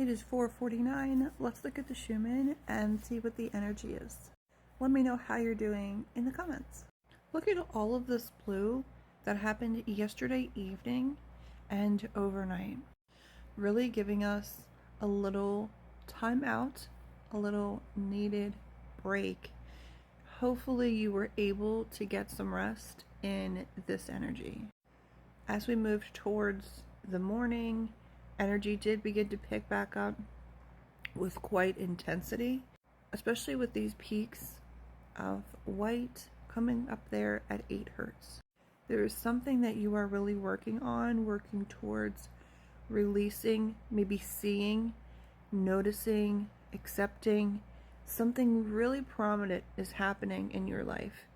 It is 4:49. Let's look at the Schumann and see what the energy is. Let me know how you're doing in the comments. Look at all of this blue that happened yesterday evening and overnight. Really giving us a little time out, a little needed break. Hopefully you were able to get some rest in this energy. As we moved towards the morning, energy did begin to pick back up with quite intensity, especially with these peaks of white coming up there at 8 hertz. There is something that you are really working on, working towards releasing, maybe seeing, noticing, accepting. Something really prominent is happening in your life.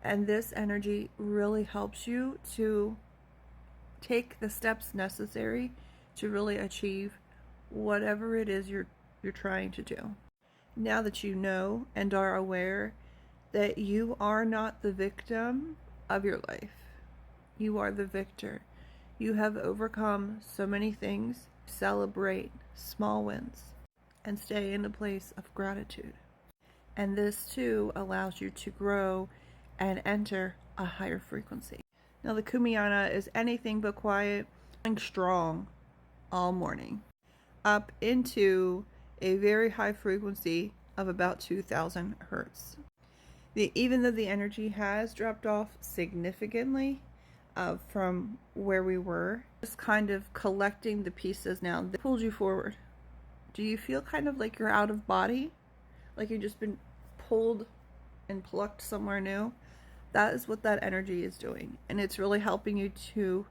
And this energy really helps you to take the steps necessary to really achieve whatever it is you're trying to do. Now that you know and are aware that you are not the victim of your life, you are the victor. You have overcome so many things. Celebrate small wins and stay in a place of gratitude. And this too allows you to grow and enter a higher frequency. Now the Kumiana is anything but quiet, and strong all morning, up into a very high frequency of about 2000 hertz. Even though the energy has dropped off significantly from where we were, just kind of collecting the pieces now that pulled you forward. Do you feel kind of like you're out of body? Like you've just been pulled and plucked somewhere new? That is what that energy is doing. And it's really helping you to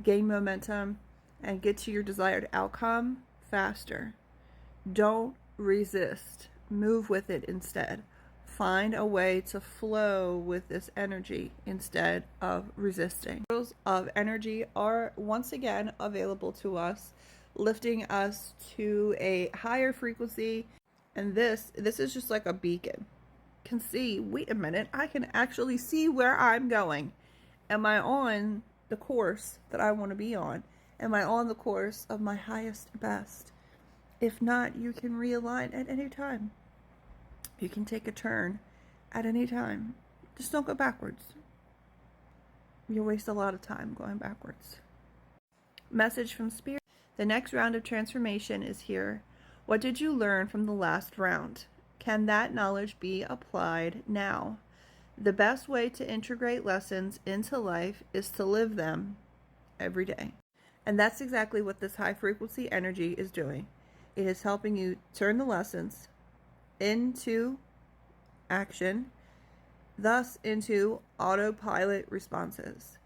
gain momentum and get to your desired outcome faster. Don't resist. Move with it instead. Find a way to flow with this energy instead of resisting. Portals of energy are once again available to us, lifting us to a higher frequency. And this is just like a beacon. Can see, wait a minute, I can actually see where I'm going. Am I on the course that I want to be on? Am I on the course of my highest best? If not, you can realign at any time. You can take a turn at any time. Just don't go backwards. You'll waste a lot of time going backwards. Message from Spirit. The next round of transformation is here. What did you learn from the last round? Can that knowledge be applied now? The best way to integrate lessons into life is to live them every day. And that's exactly what this high frequency energy is doing. It is helping you turn the lessons into action, thus into autopilot responses.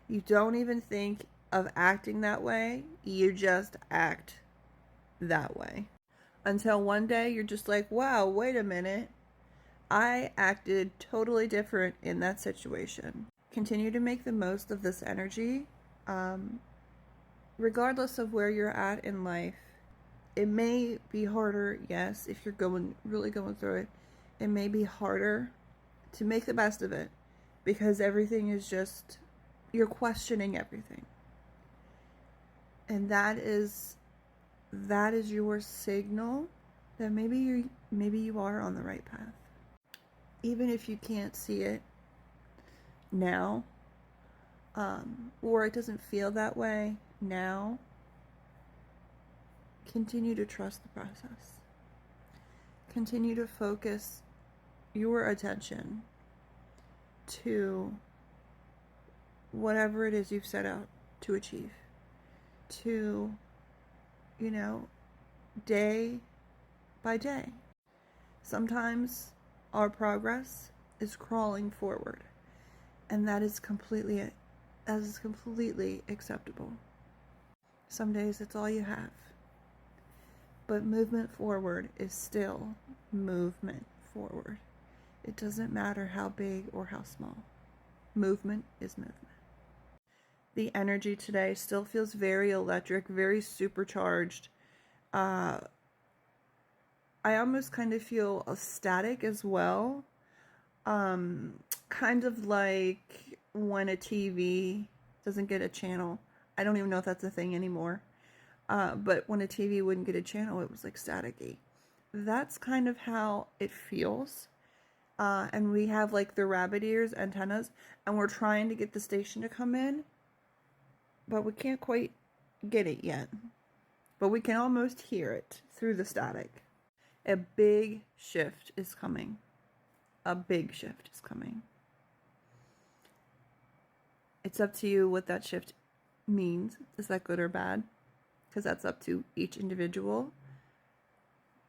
You don't even think of acting that way, you just act that way. Until one day you're just like, wow, wait a minute. I acted totally different in that situation. Continue to make the most of this energy. Regardless of where you're at in life, it may be harder, yes, if you're really going through it. It may be harder to make the best of it because everything is just, you're questioning everything. And that is your signal that maybe you are on the right path. Even if you can't see it now, or it doesn't feel that way now, continue to trust the process. Continue to focus your attention to whatever it is you've set out to achieve. To, day by day. Sometimes our progress is crawling forward, and that is completely acceptable. Some days it's all you have. But movement forward is still movement forward. It doesn't matter how big or how small. Movement is movement. The energy today still feels very electric, very supercharged. I almost kind of feel ecstatic as well. Kind of like when a TV doesn't get a channel. I don't even know if that's a thing anymore. But when a TV wouldn't get a channel, it was like staticky. That's kind of how it feels. And we have like the rabbit ears antennas, and we're trying to get the station to come in, but we can't quite get it yet. But we can almost hear it through the static. A big shift is coming. A big shift is coming. It's up to you what that shift means. Is that good or bad? Because that's up to each individual.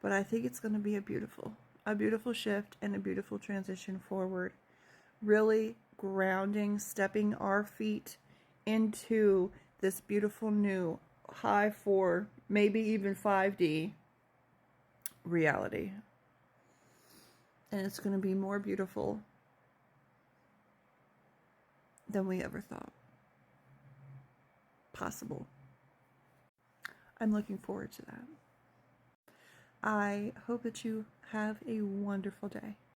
But I think it's going to be a beautiful shift and a beautiful transition forward. Really grounding, stepping our feet into this beautiful new high 4, maybe even 5D reality. And it's going to be more beautiful than we ever thought possible. I'm looking forward to that. I hope that you have a wonderful day.